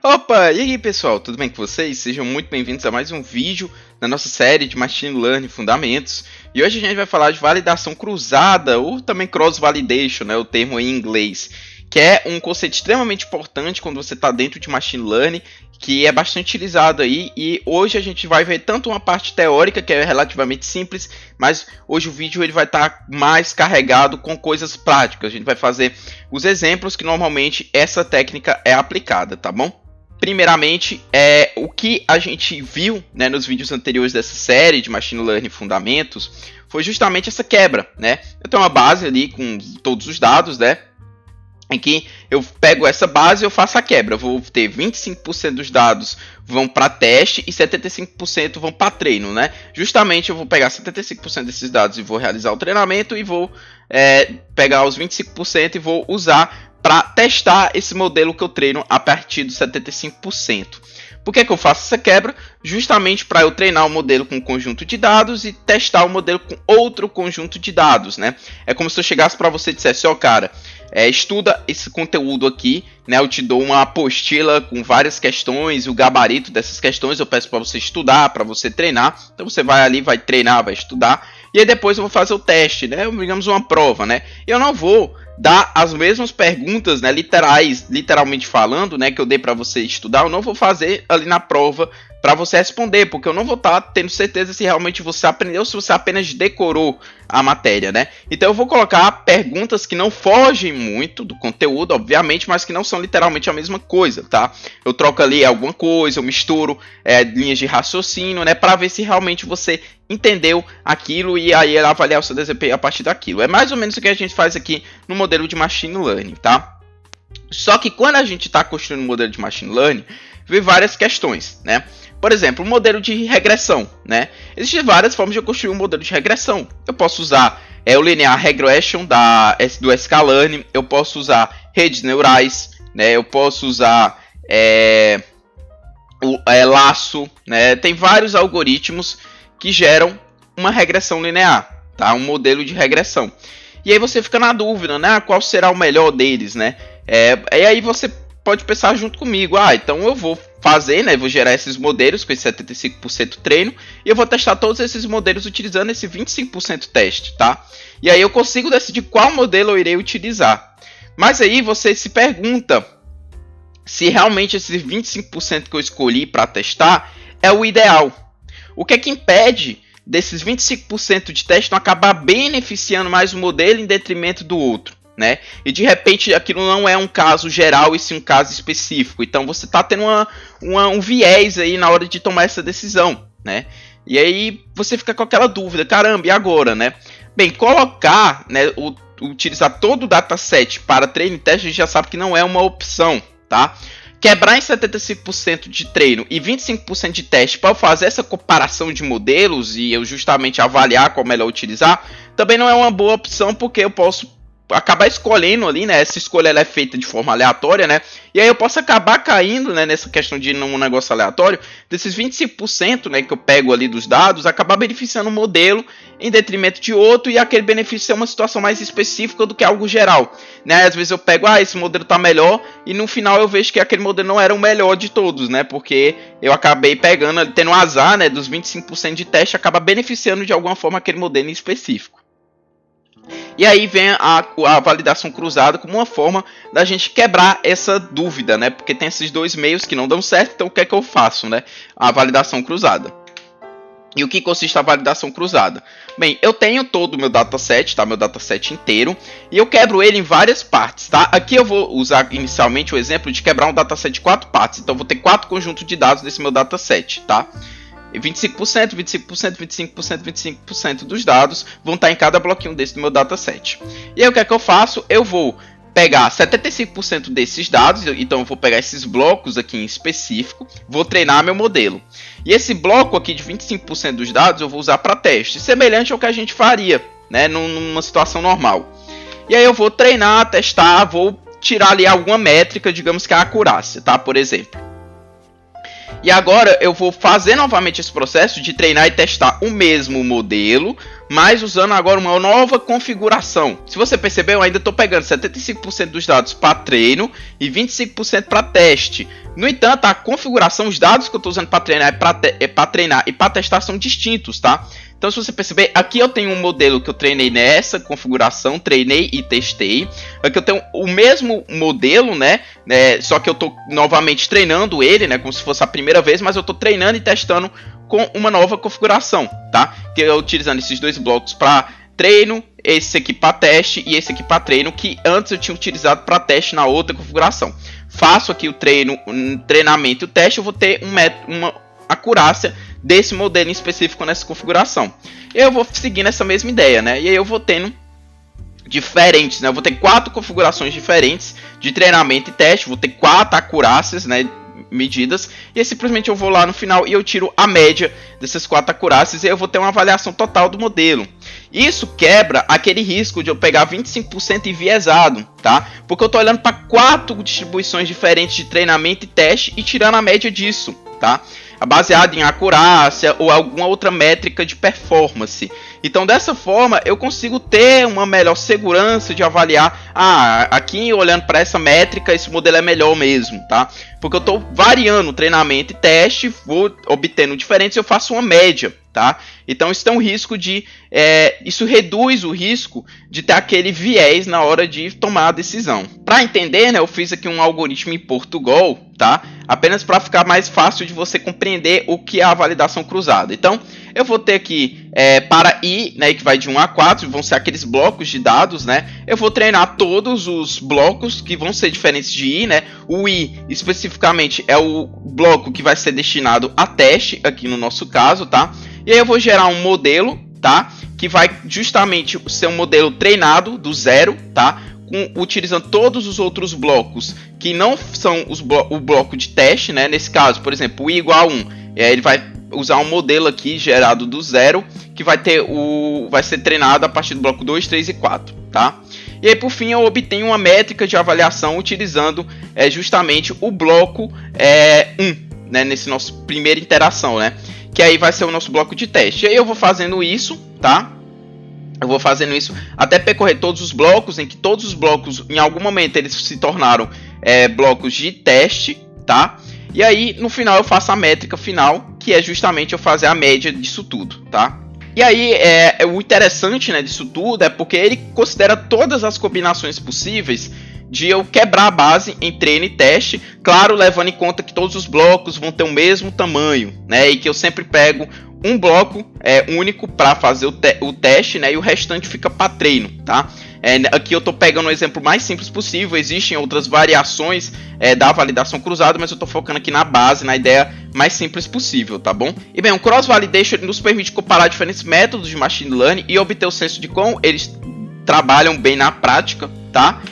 Opa, e aí pessoal, tudo bem com vocês? Sejam muito bem-vindos a mais um vídeo na nossa série de Machine Learning Fundamentos. E hoje a gente vai falar de validação cruzada, ou também Cross Validation, né, o termo em inglês, que é um conceito extremamente importante quando você está dentro de Machine Learning, que é bastante utilizado aí, e hoje a gente vai ver tanto uma parte teórica, que é relativamente simples, mas hoje o vídeo ele vai estar mais carregado com coisas práticas. A gente vai fazer os exemplos que normalmente essa técnica é aplicada, tá bom? Primeiramente, o que a gente viu, né, nos vídeos anteriores dessa série de Machine Learning Fundamentos foi justamente essa quebra, né? Eu tenho uma base ali com todos os dados, né? Em que eu pego essa base e eu faço a quebra. Eu vou ter 25% dos dados vão para teste e 75% vão para treino, né? Justamente eu vou pegar 75% desses dados e vou realizar o treinamento e vou pegar os 25% e vou usar para testar esse modelo que eu treino a partir dos 75%. Por que eu faço essa quebra? Justamente para eu treinar o modelo com um conjunto de dados e testar o modelo com outro conjunto de dados, né? É como se eu chegasse para você e dissesse, ó, cara, estuda esse conteúdo aqui, né? Eu te dou uma apostila com várias questões, o gabarito dessas questões eu peço para você estudar, para você treinar. Então você vai ali, vai treinar, vai estudar. E aí depois eu vou fazer o teste, né? Digamos uma prova, né? Eu não vou dar as mesmas perguntas, né, literalmente falando, né, que eu dei para você estudar, eu não vou fazer ali na prova para você responder, porque eu não vou estar tendo certeza se realmente você aprendeu ou se você apenas decorou a matéria, né? Então eu vou colocar perguntas que não fogem muito do conteúdo, obviamente, mas que não são literalmente a mesma coisa, tá? Eu troco ali alguma coisa, eu misturo linhas de raciocínio, né, para ver se realmente você entendeu aquilo e aí ela avaliar o seu desempenho a partir daquilo. É mais ou menos o que a gente faz aqui no modelo de Machine Learning, tá? Só que quando a gente está construindo um modelo de Machine Learning, vem várias questões, né? Por exemplo, um modelo de regressão, né? Existem várias formas de eu construir um modelo de regressão. Eu posso usar o Linear Regression do Scalane, eu posso usar redes neurais, né? Eu posso usar o laço, né? Tem vários algoritmos que geram uma regressão linear, tá? Um modelo de regressão. E aí você fica na dúvida, né? Qual será o melhor deles, né? E aí você pode pensar junto comigo, então eu vou fazer, né? Vou gerar esses modelos com esse 75% treino e eu vou testar todos esses modelos utilizando esse 25% teste, tá? E aí eu consigo decidir qual modelo eu irei utilizar. Mas aí você se pergunta se realmente esses 25% que eu escolhi para testar é o ideal. O que é que impede desses 25% de teste não acabar beneficiando mais o modelo em detrimento do outro, né? E de repente aquilo não é um caso geral e sim um caso específico. Então você está tendo um viés aí na hora de tomar essa decisão, né? E aí você fica com aquela dúvida, caramba, e agora, né? Bem, colocar, né, utilizar todo o dataset para treino e teste, a gente já sabe que não é uma opção, tá? Quebrar em 75% de treino e 25% de teste para fazer essa comparação de modelos e eu justamente avaliar qual melhor utilizar, também não é uma boa opção, porque eu posso acabar escolhendo ali, né? Essa escolha ela é feita de forma aleatória, né? E aí eu posso acabar caindo, né, nessa questão de um negócio aleatório, desses 25%, né, que eu pego ali dos dados, acabar beneficiando um modelo em detrimento de outro e aquele benefício é uma situação mais específica do que algo geral, né? Às vezes eu pego, esse modelo tá melhor e no final eu vejo que aquele modelo não era o melhor de todos, né? Porque eu acabei pegando, tendo um azar, né, dos 25% de teste, acaba beneficiando de alguma forma aquele modelo em específico. E aí vem a validação cruzada como uma forma da gente quebrar essa dúvida, né? Porque tem esses dois meios que não dão certo, então o que é que eu faço, né? A validação cruzada. E o que consiste a validação cruzada? Bem, eu tenho todo o meu dataset, tá? Meu dataset inteiro, e eu quebro ele em várias partes, tá? Aqui eu vou usar inicialmente o exemplo de quebrar um dataset de 4 partes. Então eu vou ter 4 conjuntos de dados desse meu dataset, tá? 25%, 25%, 25%, 25% dos dados vão estar em cada bloquinho desse do meu dataset. E aí o que é que eu faço? Eu vou pegar 75% desses dados, então eu vou pegar esses blocos aqui em específico, vou treinar meu modelo. E esse bloco aqui de 25% dos dados eu vou usar para teste, semelhante ao que a gente faria, né, numa situação normal. E aí eu vou treinar, testar, vou tirar ali alguma métrica, digamos que a acurácia, tá? Por exemplo. E agora eu vou fazer novamente esse processo de treinar e testar o mesmo modelo, mas usando agora uma nova configuração. Se você percebeu, eu ainda estou pegando 75% dos dados para treino e 25% para teste. No entanto, a configuração, os dados que eu estou usando para treinar e para testar são distintos, tá? Então, se você perceber, aqui eu tenho um modelo que eu treinei nessa configuração, treinei e testei. Aqui eu tenho o mesmo modelo, né? Só que eu estou novamente treinando ele, né? Como se fosse a primeira vez, mas eu estou treinando e testando com uma nova configuração, tá? Que eu utilizando esses dois blocos para treino, esse aqui para teste e esse aqui para treino, que antes eu tinha utilizado para teste na outra configuração. Faço aqui o treinamento e o teste, eu vou ter uma acurácia desse modelo em específico nessa configuração. Eu vou seguindo essa mesma ideia, né? E aí eu vou tendo diferentes, né? Eu vou ter 4 configurações diferentes de treinamento e teste, vou ter 4 acurácias, né? Medidas, e aí simplesmente eu vou lá no final e eu tiro a média dessas 4 acurácias e eu vou ter uma avaliação total do modelo. Isso quebra aquele risco de eu pegar 25% enviesado, tá? Porque eu tô olhando para 4 distribuições diferentes de treinamento e teste e tirando a média disso, tá? Baseado em acurácia ou alguma outra métrica de performance. Então, dessa forma, eu consigo ter uma melhor segurança de avaliar, aqui olhando para essa métrica, esse modelo é melhor mesmo, tá? Porque eu estou variando treinamento e teste, vou obtendo diferentes, eu faço uma média, tá? Então, isso tem um risco de... isso reduz o risco de ter aquele viés na hora de tomar a decisão. Para entender, né, eu fiz aqui um algoritmo em Portugal, tá? Apenas para ficar mais fácil de você compreender o que é a validação cruzada. Então, eu vou ter aqui para I, né, que vai de 1 a 4, vão ser aqueles blocos de dados, né? Eu vou treinar todos os blocos que vão ser diferentes de I, né? O I, especificamente, é o bloco que vai ser destinado a teste, aqui no nosso caso, tá? E aí eu vou gerar um modelo, tá? Que vai justamente ser um modelo treinado do zero, tá? Utilizando todos os outros blocos que não são o bloco de teste, né? Nesse caso, por exemplo, o I igual a 1. Ele vai usar um modelo aqui gerado do zero, que vai ser treinado a partir do bloco 2, 3 e 4, tá? E aí, por fim, eu obtenho uma métrica de avaliação utilizando justamente o bloco 1, né? Nesse nosso primeira interação, né? Que aí vai ser o nosso bloco de teste. E aí eu vou fazendo isso, tá? Eu vou fazendo isso até percorrer todos os blocos, em que todos os blocos, em algum momento, eles se tornaram blocos de teste, tá? E aí, no final, eu faço a métrica final, que é justamente eu fazer a média disso tudo, tá? E aí, o interessante, né, disso tudo é porque ele considera todas as combinações possíveis de eu quebrar a base em treino e teste, claro, levando em conta que todos os blocos vão ter o mesmo tamanho, né? E que eu sempre pego um bloco único para fazer o teste, né? E o restante fica para treino, tá? Aqui eu estou pegando o exemplo mais simples possível. Existem outras variações da validação cruzada, mas eu estou focando aqui na base, na ideia mais simples possível, tá bom? E bem, o Cross Validation nos permite comparar diferentes métodos de Machine Learning e obter o senso de como eles trabalham bem na prática, tá?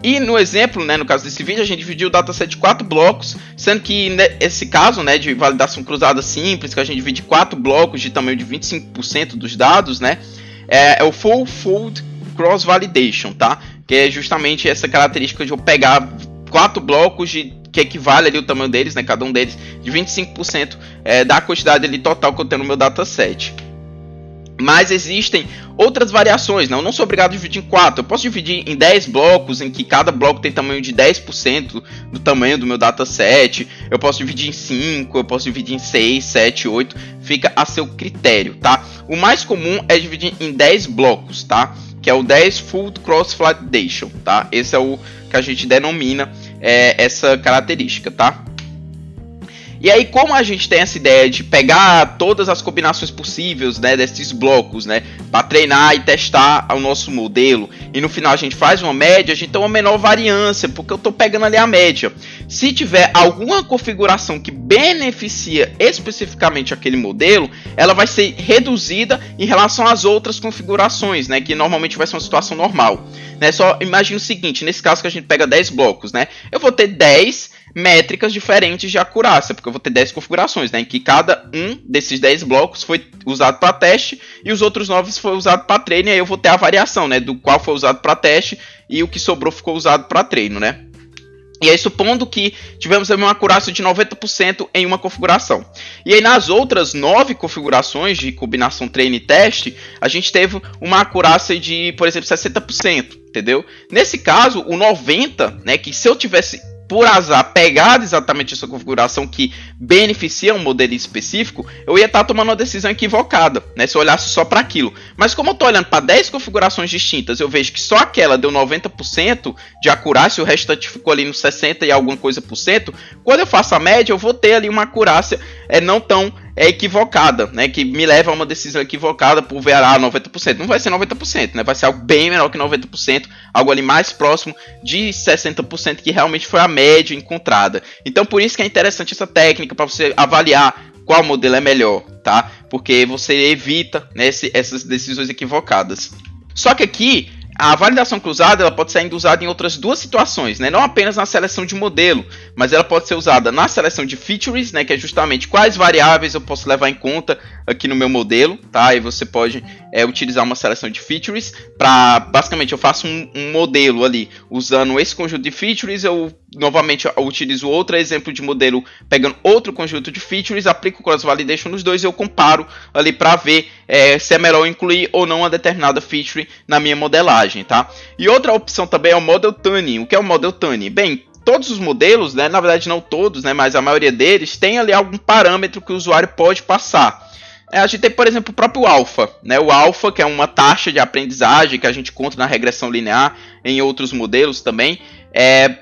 E no exemplo, né, no caso desse vídeo, a gente dividiu o dataset em 4 blocos, sendo que nesse caso, né, de validação cruzada simples, que a gente divide 4 blocos de tamanho de 25% dos dados, né, é o Full Fold Cross Validation, tá? Que é justamente essa característica de eu pegar 4 blocos que equivale ali o tamanho deles, né, cada um deles, de 25% da quantidade ali total que eu tenho no meu dataset. Mas existem outras variações, né? Eu não sou obrigado a dividir em 4. Eu posso dividir em 10 blocos, em que cada bloco tem tamanho de 10% do tamanho do meu dataset. Eu posso dividir em 5, eu posso dividir em 6, 7, 8. Fica a seu critério, tá? O mais comum é dividir em 10 blocos, tá? Que é o 10 Full Cross Validation, tá? Esse é o que a gente denomina essa característica, tá? E aí, como a gente tem essa ideia de pegar todas as combinações possíveis, né, desses blocos, né, para treinar e testar o nosso modelo, e no final a gente faz uma média, a gente tem uma menor variância, porque eu estou pegando ali a média. Se tiver alguma configuração que beneficia especificamente aquele modelo, ela vai ser reduzida em relação às outras configurações, né, que normalmente vai ser uma situação normal. Né? Só imagine o seguinte, nesse caso que a gente pega 10 blocos, né, eu vou ter 10 métricas diferentes de acurácia, porque eu vou ter 10 configurações, né, em que cada um desses 10 blocos foi usado para teste e os outros 9 foi usado para treino, e aí eu vou ter a variação, né, do qual foi usado para teste e o que sobrou ficou usado para treino, né. E aí, supondo que tivemos uma acurácia de 90% em uma configuração. E aí, nas outras 9 configurações de combinação treino e teste, a gente teve uma acurácia de, por exemplo, 60%, entendeu? Nesse caso, o 90%, né, que se eu tivesse, por azar, pegado exatamente essa configuração que beneficia um modelo específico, eu ia estar tomando uma decisão equivocada, né, se eu olhasse só para aquilo. Mas como eu estou olhando para 10 configurações distintas, eu vejo que só aquela deu 90% de acurácia, o restante ficou ali no 60% e alguma coisa por cento. Quando eu faço a média, eu vou ter ali uma acurácia não tão equivocada, né, que me leva a uma decisão equivocada por ver 90%. Não vai ser 90%, né, vai ser algo bem menor que 90%, algo ali mais próximo de 60%, que realmente foi a média encontrada. Então, por isso que é interessante essa técnica para você avaliar qual modelo é melhor, tá? Porque você evita, né, essas decisões equivocadas. Só que aqui a validação cruzada ela pode ser ainda usada em outras duas situações, né? Não apenas na seleção de modelo, mas ela pode ser usada na seleção de features, né? Que é justamente quais variáveis eu posso levar em conta aqui no meu modelo, tá? E você pode utilizar uma seleção de features para, basicamente, eu faço um modelo ali usando esse conjunto de features, eu novamente eu utilizo outro exemplo de modelo pegando outro conjunto de features, aplico cross validation nos dois e eu comparo ali para ver se é melhor incluir ou não uma determinada feature na minha modelagem, tá? E outra opção também é o Model Tuning. O que é o Model Tuning? Bem, todos os modelos, né, na verdade não todos, né, mas a maioria deles tem ali algum parâmetro que o usuário pode passar. A gente tem, por exemplo, o próprio alpha, né? O alpha, que é uma taxa de aprendizagem que a gente conta na regressão linear em outros modelos também, é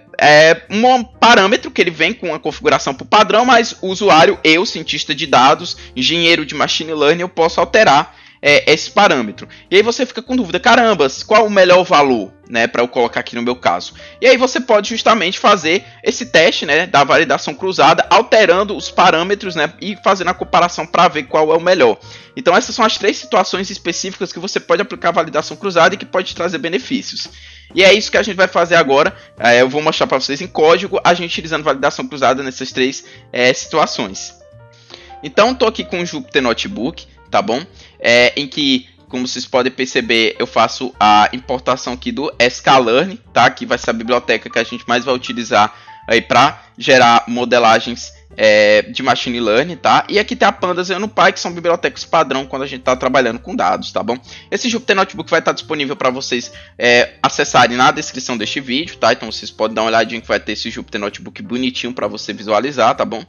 um parâmetro que ele vem com uma configuração por padrão, mas o usuário, eu, cientista de dados, engenheiro de machine learning, eu posso alterar esse parâmetro. E aí você fica com dúvida, caramba, qual o melhor valor, né, para eu colocar aqui no meu caso? E aí você pode justamente fazer esse teste, né, da validação cruzada, alterando os parâmetros, né, e fazendo a comparação para ver qual é o melhor. Então essas são as 3 situações específicas que você pode aplicar a validação cruzada e que pode trazer benefícios. E é isso que a gente vai fazer agora. Eu vou mostrar para vocês em código a gente utilizando validação cruzada nessas 3 situações. Então estou aqui com o Jupyter Notebook, tá bom? Em que, como vocês podem perceber, eu faço a importação aqui do sklearn, tá? Que vai ser a biblioteca que a gente mais vai utilizar aí para gerar modelagens de machine learning, tá? E aqui tem a Pandas e a NumPy, que são bibliotecas padrão quando a gente está trabalhando com dados, tá bom? Esse Jupyter Notebook vai estar disponível para vocês acessarem na descrição deste vídeo, tá? Então vocês podem dar uma olhadinha que vai ter esse Jupyter Notebook bonitinho para você visualizar, tá bom?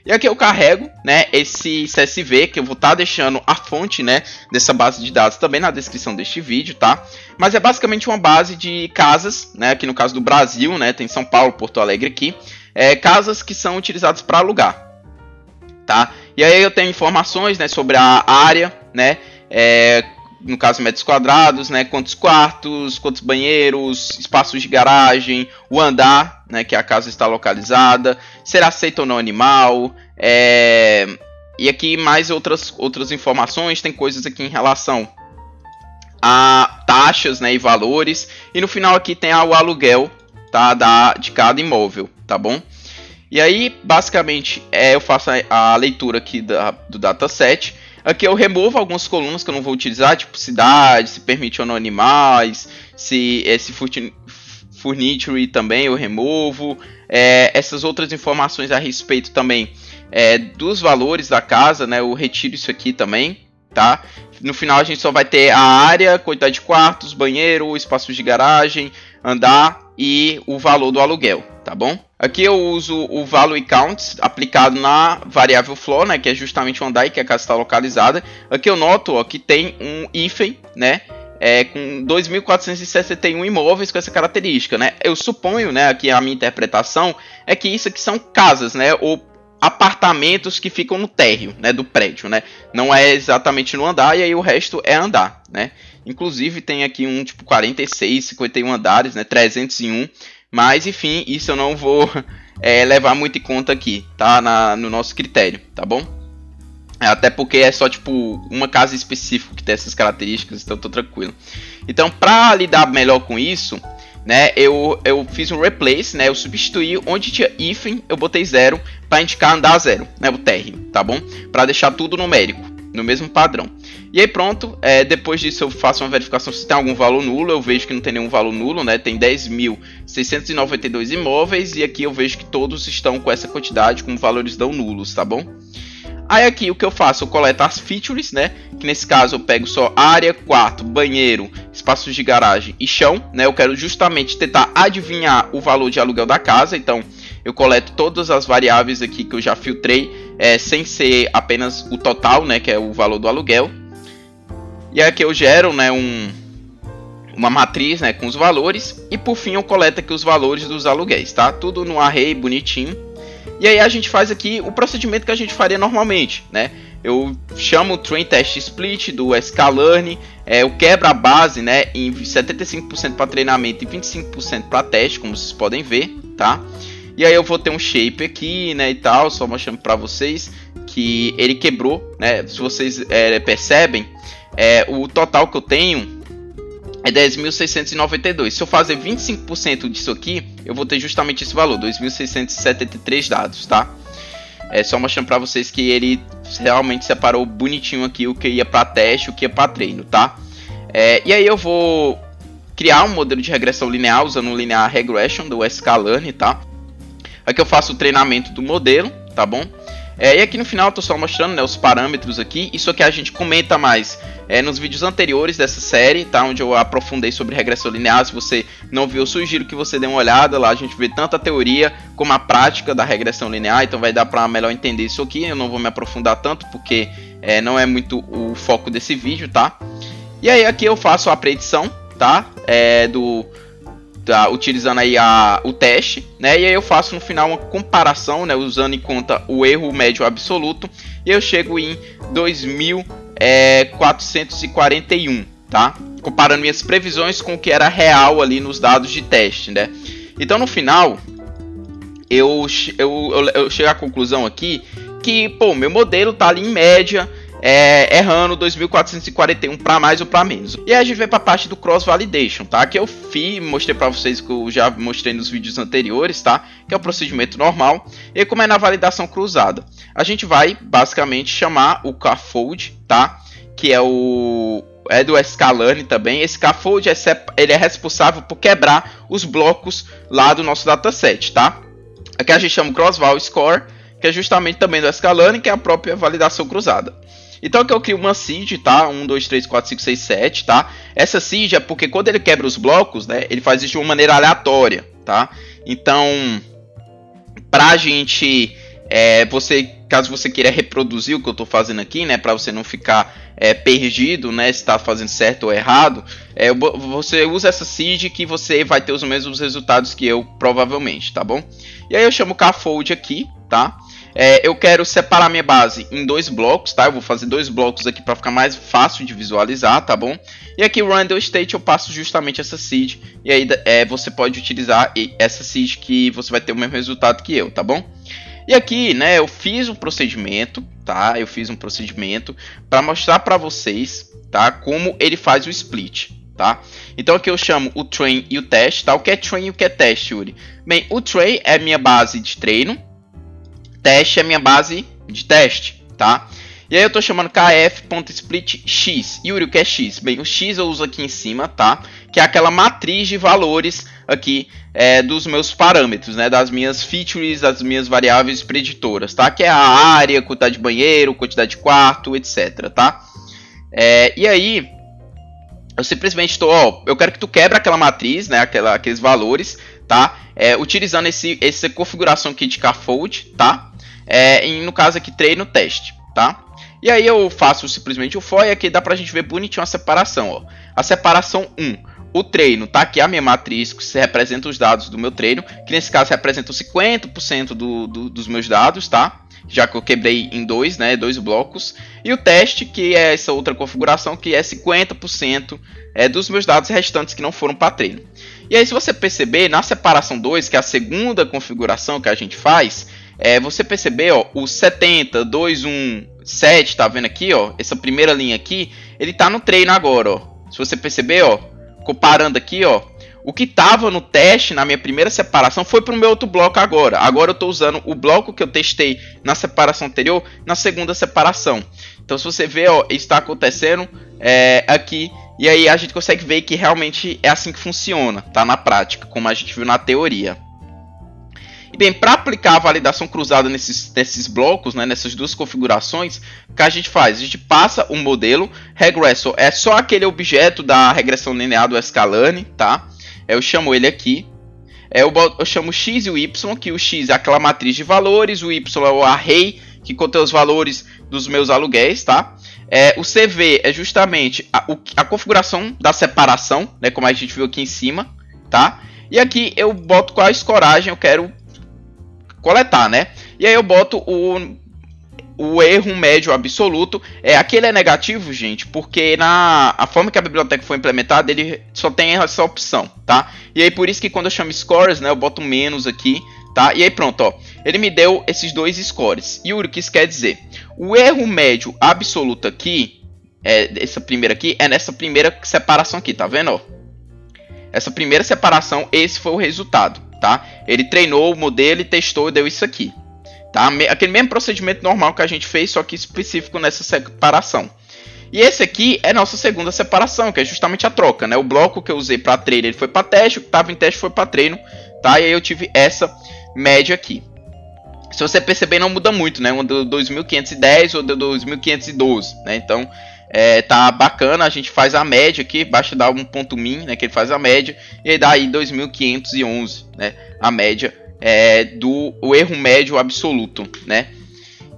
E aqui eu carrego, né, esse CSV, que eu vou estar deixando a fonte, né, dessa base de dados também na descrição deste vídeo, tá? Mas é basicamente uma base de casas, né, aqui no caso do Brasil, né, tem São Paulo, Porto Alegre aqui, casas que são utilizadas para alugar, tá? E aí eu tenho informações, né, sobre a área, né, no caso metros quadrados, né, quantos quartos, quantos banheiros, espaços de garagem, o andar, né, que a casa está localizada, ser aceito ou não animal, e aqui mais outras informações, tem coisas aqui em relação a taxas, né, e valores, e no final aqui tem o aluguel, tá, de cada imóvel, tá bom? E aí, basicamente, eu faço a leitura aqui do dataset. Aqui eu removo algumas colunas que eu não vou utilizar, tipo cidade, se permite ou não animais, se furniture também eu removo. Essas outras informações a respeito também dos valores da casa, né, eu retiro isso aqui também, tá? No final a gente só vai ter a área, quantidade de quartos, banheiro, espaços de garagem, andar e o valor do aluguel, tá bom? Aqui eu uso o value count aplicado na variável floor, né, que é justamente o andar e que a casa está localizada. Aqui eu noto, ó, que tem um hífen, né, com 2.461 imóveis com essa característica, né. Eu suponho, né, aqui a minha interpretação é que isso aqui são casas, né, ou apartamentos que ficam no térreo, né, do prédio, né. Não é exatamente no andar e aí o resto é andar, né. Inclusive tem aqui um tipo 46, 51 andares, né, 301. Mas, enfim, isso eu não vou levar muito em conta aqui, tá? No nosso critério, tá bom? Até porque é só, tipo, uma casa específica que tem essas características, então eu tô tranquilo. Então, para lidar melhor com isso, né, eu fiz um replace, né? Eu substituí onde tinha hífen, eu botei 0 para indicar andar 0, né? O térreo, tá bom? Para deixar tudo numérico, no mesmo padrão. E aí pronto, depois disso eu faço uma verificação se tem algum valor nulo. Eu vejo que não tem nenhum valor nulo, né? Tem 10.692 imóveis e aqui eu vejo que todos estão com essa quantidade, com valores não nulos, tá bom? Aí aqui o que eu faço? Eu coleto as features, né? Que nesse caso eu pego só área, quarto, banheiro, espaços de garagem e chão, né? Eu quero justamente tentar adivinhar o valor de aluguel da casa, então eu coleto todas as variáveis aqui que eu já filtrei, sem ser apenas o total, né? Que é o valor do aluguel. E aqui eu gero, né? Uma matriz, né? Com os valores e por fim eu coleto aqui os valores dos aluguéis, tá? Tudo no array bonitinho. E aí a gente faz aqui o procedimento que a gente faria normalmente, né? Eu chamo o train test split do sklearn, eu quebro a base, né, em 75% para treinamento e 25% para teste, como vocês podem ver, tá? E aí eu vou ter um shape aqui, né, e tal, só mostrando para vocês que ele quebrou, né? Se vocês percebem, o total que eu tenho é 10.692. Se eu fazer 25% disso aqui, eu vou ter justamente esse valor, 2.673 dados, tá? É só mostrando para vocês que ele realmente separou bonitinho aqui o que ia para teste e o que ia para treino, tá? E aí eu vou criar um modelo de regressão linear usando o Linear Regression do sklearn, tá? Aqui eu faço o treinamento do modelo, tá bom? E aqui no final eu tô só mostrando, né, os parâmetros aqui. Isso aqui a gente comenta mais nos vídeos anteriores dessa série, tá? Onde eu aprofundei sobre regressão linear. Se você não viu, eu sugiro que você dê uma olhada. Lá a gente vê tanto a teoria como a prática da regressão linear. Então vai dar para melhor entender isso aqui. Eu não vou me aprofundar tanto porque não é muito o foco desse vídeo, tá? E aí aqui eu faço a predição, tá? Utilizando aí o teste, né? E aí eu faço no final uma comparação, né? Usando em conta o erro médio absoluto. E eu chego em 2.441, tá? Comparando minhas previsões com o que era real ali nos dados de teste, né? Então no final eu chego à conclusão aqui que, pô, meu modelo tá ali em média errando 2.441 para mais ou para menos. E aí a gente vai para a parte do cross validation, tá? Que eu mostrei para vocês, que eu já mostrei nos vídeos anteriores, tá? Que é o procedimento normal. E como é na validação cruzada, a gente vai basicamente chamar o scaffold, tá? Que do sklearn também. Esse scaffold ele é responsável por quebrar os blocos lá do nosso dataset, tá? Aqui a gente chama o cross val score, que é justamente também do sklearn, que é a própria validação cruzada. Então aqui eu crio uma seed, tá? 1, 2, 3, 4, 5, 6, 7, tá? Essa seed é porque quando ele quebra os blocos, né? Ele faz isso de uma maneira aleatória, tá? Então, pra gente... caso você queira reproduzir o que eu tô fazendo aqui, né? Pra você não ficar perdido, né? Se tá fazendo certo ou errado. Você usa essa seed que você vai ter os mesmos resultados que eu, provavelmente, tá bom? E aí eu chamo o scaffold aqui, tá? Eu quero separar minha base em 2 blocos, tá? Eu vou fazer 2 blocos aqui para ficar mais fácil de visualizar, tá bom? E aqui o random state eu passo justamente essa seed. E aí você pode utilizar essa seed que você vai ter o mesmo resultado que eu, tá bom? E aqui, né, eu fiz um procedimento, tá? Eu fiz um procedimento para mostrar para vocês, tá? Como ele faz o split, tá? Então aqui eu chamo o train e o test, tá? O que é train e o que é teste, Yuri? Bem, o train é minha base de treino. Teste é minha base de teste, tá? E aí eu tô chamando kf.splitx. Yuri, o que é x? Bem, o x eu uso aqui em cima, tá? Que é aquela matriz de valores aqui dos meus parâmetros, né? Das minhas features, das minhas variáveis preditoras, tá? Que é a área, quantidade de banheiro, quantidade de quarto, etc, tá? E aí eu simplesmente estou, eu quero que tu quebre aquela matriz, né? Aqueles valores, tá? Utilizando essa configuração aqui de scaffold, tá? No caso aqui, treino teste, tá? E aí eu faço simplesmente o for e aqui dá pra gente ver bonitinho a separação, ó. A separação 1, o treino, tá? Aqui a minha matriz que representa os dados do meu treino, que nesse caso representa 50% dos meus dados, tá? Já que eu quebrei em 2, né? 2 blocos. E o teste, que é essa outra configuração, que é 50% dos meus dados restantes que não foram para treino. E aí, se você perceber, na separação 2, que é a segunda configuração que a gente faz, você perceber, ó, o 70, 2, 1, 7, tá vendo aqui, ó? Essa primeira linha aqui, ele tá no treino agora, ó. Se você perceber, ó, comparando aqui, ó, o que estava no teste na minha primeira separação foi para o meu outro bloco agora. Agora eu estou usando o bloco que eu testei na separação anterior na segunda separação. Então se você vê, ó, está acontecendo aqui, e aí a gente consegue ver que realmente é assim que funciona, tá? Na prática, como a gente viu na teoria. E bem, para aplicar a validação cruzada nesses blocos, né, nessas duas configurações, o que a gente faz? A gente passa um modelo. Regressor é só aquele objeto da regressão linear do Scalane, tá? Eu chamo ele aqui. Eu chamo x e o y, que o x é aquela matriz de valores, o y é o array, que contém os valores dos meus aluguéis, tá? O CV é justamente a configuração da separação, né, como a gente viu aqui em cima, tá? E aqui eu boto qual a escoragem eu quero coletar, né? E aí eu boto o erro médio absoluto. Aqui ele é negativo, gente, porque a forma que a biblioteca foi implementada, ele só tem essa opção, tá? E aí por isso que quando eu chamo scores, né, eu boto menos aqui, tá? E aí pronto, ó, ele me deu esses dois scores. E o que isso quer dizer? O erro médio absoluto aqui, essa primeira aqui, é nessa primeira separação aqui, tá vendo, ó? Essa primeira separação, esse foi o resultado, tá? Ele treinou o modelo e testou e deu isso aqui, tá? Aquele mesmo procedimento normal que a gente fez, só que específico nessa separação. E esse aqui é nossa segunda separação, que é justamente a troca, né? O bloco que eu usei para treino, ele foi para teste, o que estava em teste foi para treino, tá? E aí eu tive essa média aqui. Se você perceber, não muda muito, né? Uma do 2510 ou do 2512, né? Então, tá bacana, a gente faz a média aqui, basta dar um ponto min, né? Que ele faz a média, e aí dá aí 2511, né? A média do erro médio absoluto, né?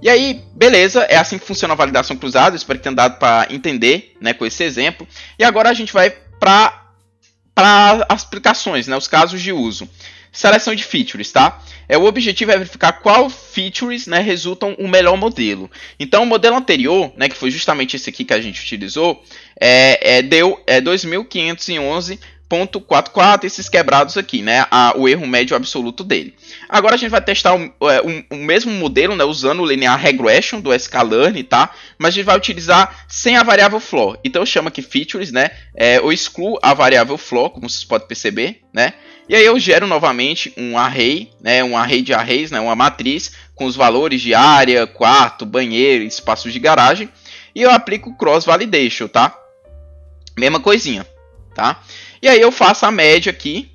E aí, beleza, é assim que funciona a validação cruzada, espero que tenha dado para entender, né? Com esse exemplo. E agora a gente vai para as aplicações, né? Os casos de uso. Seleção de features, tá? O objetivo é verificar qual features, né, resultam o melhor modelo. Então, o modelo anterior, né, que foi justamente esse aqui que a gente utilizou, deu 2511.44, esses quebrados aqui, né, o erro médio absoluto dele. Agora a gente vai testar o mesmo modelo, né, usando o linear regression do Scalane, tá? Mas a gente vai utilizar sem a variável floor. Então eu chamo aqui features, né? Eu excluo a variável floor, como vocês podem perceber, né? E aí eu gero novamente um array, né, um array de arrays, né, uma matriz com os valores de área, quarto, banheiro, espaços de garagem, e eu aplico cross validation, tá? Mesma coisinha, tá? E aí eu faço a média aqui,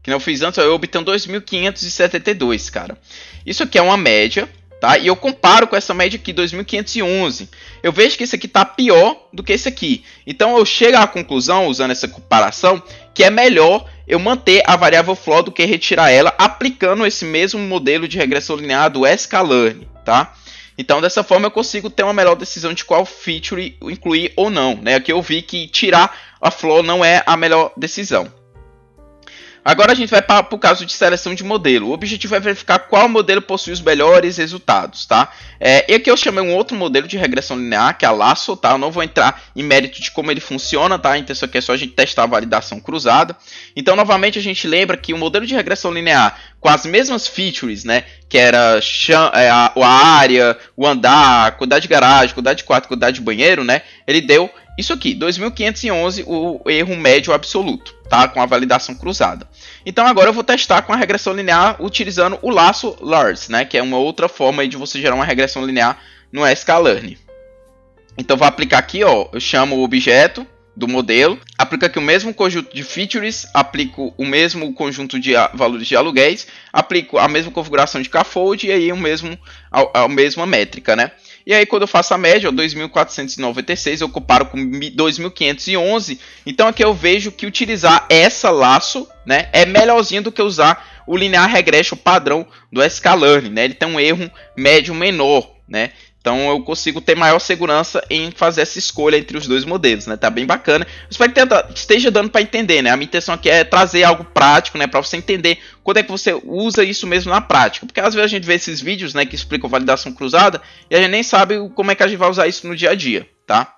que não fiz antes, eu obtenho 2572, cara. Isso aqui é uma média, tá? E eu comparo com essa média aqui, 2511. Eu vejo que esse aqui tá pior do que esse aqui. Então eu chego à conclusão, usando essa comparação, que é melhor eu manter a variável floor do que retirar ela, aplicando esse mesmo modelo de regressão linear do Scalane, tá? Então dessa forma eu consigo ter uma melhor decisão de qual feature incluir ou não, né? Aqui eu vi que tirar a floor não é a melhor decisão. Agora a gente vai para o caso de seleção de modelo. O objetivo é verificar qual modelo possui os melhores resultados, tá? E aqui eu chamei um outro modelo de regressão linear, que é a Lasso, tá? Eu não vou entrar em mérito de como ele funciona, tá? Então isso aqui é só a gente testar a validação cruzada. Então, novamente, a gente lembra que o modelo de regressão linear com as mesmas features, né? Que era a área, o andar, a quantidade de garagem, quantidade de quarto, quantidade de banheiro, né? Ele deu isso aqui, 2511, o erro médio absoluto, tá? Com a validação cruzada. Então agora eu vou testar com a regressão linear utilizando o laço LARS, né? Que é uma outra forma aí de você gerar uma regressão linear no Scalane. Então vou aplicar aqui, ó, eu chamo o objeto do modelo, aplico aqui o mesmo conjunto de features, aplico o mesmo conjunto de valores de aluguéis, aplico a mesma configuração de scaffold e aí a mesma métrica, né? E aí quando eu faço a média, 2.496, eu comparo com 2.511. Então aqui eu vejo que utilizar essa laço, né, é melhorzinho do que usar o linear regression padrão do Scalane, né? Ele tem um erro médio menor, né? Então eu consigo ter maior segurança em fazer essa escolha entre os dois modelos, né? Tá bem bacana. Eu espero que esteja dando para entender, né? A minha intenção aqui é trazer algo prático, né? Para você entender quando é que você usa isso mesmo na prática. Porque às vezes a gente vê esses vídeos, né? Que explicam validação cruzada e a gente nem sabe como é que a gente vai usar isso no dia a dia, tá?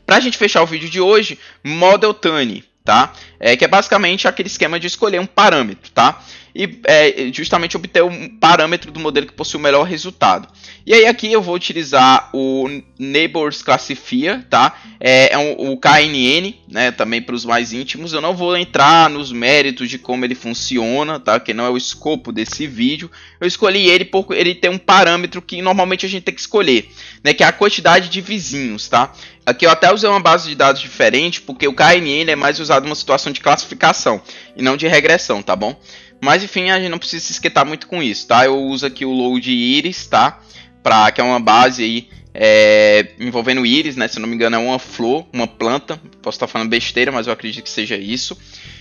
Pra gente fechar o vídeo de hoje, Model Tuning, tá? Que é basicamente aquele esquema de escolher um parâmetro, tá? e justamente obter um parâmetro do modelo que possui o melhor resultado. E aí aqui eu vou utilizar o Neighbors Classifier, tá? O KNN, né? Também para os mais íntimos. Eu não vou entrar nos méritos de como ele funciona, tá? Que não é o escopo desse vídeo. Eu escolhi ele porque ele tem um parâmetro que normalmente a gente tem que escolher, né? Que é a quantidade de vizinhos, tá? Aqui eu até usei uma base de dados diferente, porque o KNN é mais usado numa situação de classificação e não de regressão, tá bom? Mas enfim, a gente não precisa se esquentar muito com isso, tá? Eu uso aqui o Load Iris, tá? Que é uma base aí envolvendo íris, né? Se eu não me engano é uma flor, uma planta. Posso estar falando besteira, mas eu acredito que seja isso.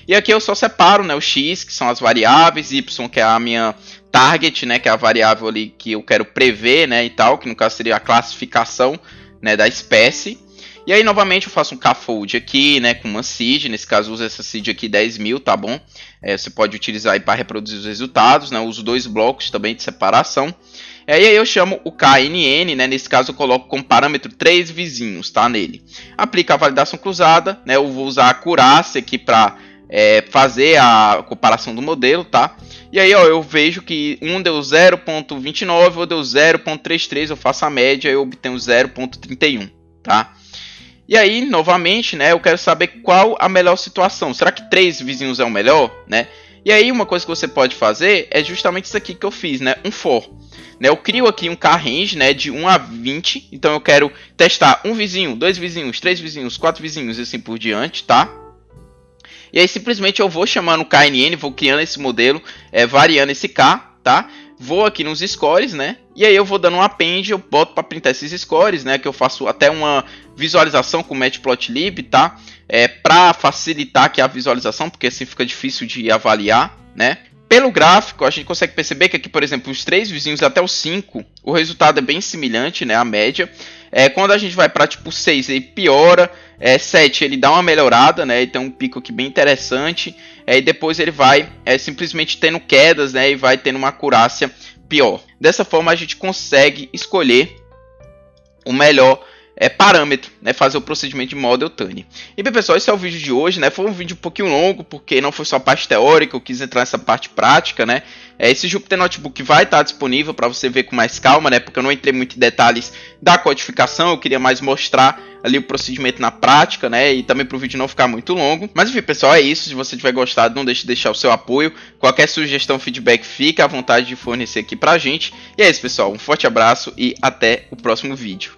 E aqui eu só separo, né, o x, que são as variáveis, y, que é a minha target, né, que é a variável ali que eu quero prever, né, e tal, que no caso seria a classificação, né, da espécie. E aí novamente eu faço um kfold aqui, né, com uma seed, nesse caso eu uso essa seed aqui 10.000, tá bom? Você pode utilizar aí para reproduzir os resultados, né? Eu uso 2 blocos também de separação. E aí eu chamo o KNN, né? Nesse caso eu coloco como parâmetro 3 vizinhos, tá? Nele. Aplica a validação cruzada, né? Eu vou usar a acurácia aqui para fazer a comparação do modelo, tá? E aí ó, eu vejo que um deu 0.29, outro deu 0.33, eu faço a média e eu obtenho 0.31, tá? E aí, novamente, né, eu quero saber qual a melhor situação. Será que 3 vizinhos é o melhor, né? E aí, uma coisa que você pode fazer é justamente isso aqui que eu fiz, né? Um for. Né? Eu crio aqui um k-range, né, de 1 a 20. Então, eu quero testar um vizinho, 2 vizinhos, 3 vizinhos, 4 vizinhos e assim por diante, tá? E aí, simplesmente, eu vou chamando o KNN, vou criando esse modelo, variando esse k, tá? Vou aqui nos scores, né? E aí eu vou dando um append, eu boto para printar esses scores, né? Que eu faço até uma visualização com o Matplotlib, tá? Para facilitar aqui a visualização, porque assim fica difícil de avaliar, né? Pelo gráfico, a gente consegue perceber que aqui, por exemplo, os 3 vizinhos até os 5, o resultado é bem semelhante, né? A média. Quando a gente vai para tipo 6, ele piora. 7 ele dá uma melhorada, né? Ele tem um pico aqui bem interessante. E depois ele vai simplesmente tendo quedas, né? E vai tendo uma acurácia pior. Dessa forma a gente consegue escolher o melhor parâmetro, né, fazer o procedimento de Model Tuning. E bem, pessoal, esse é o vídeo de hoje, né? Foi um vídeo um pouquinho longo, porque não foi só a parte teórica, eu quis entrar nessa parte prática, né? Esse Jupyter Notebook vai estar disponível para você ver com mais calma, né? Porque eu não entrei muito em detalhes da codificação, eu queria mais mostrar ali o procedimento na prática, né? E também para o vídeo não ficar muito longo. Mas enfim, pessoal, é isso. Se você tiver gostado, não deixe de deixar o seu apoio. Qualquer sugestão, feedback, fica à vontade de fornecer aqui pra gente. E é isso, pessoal. Um forte abraço e até o próximo vídeo.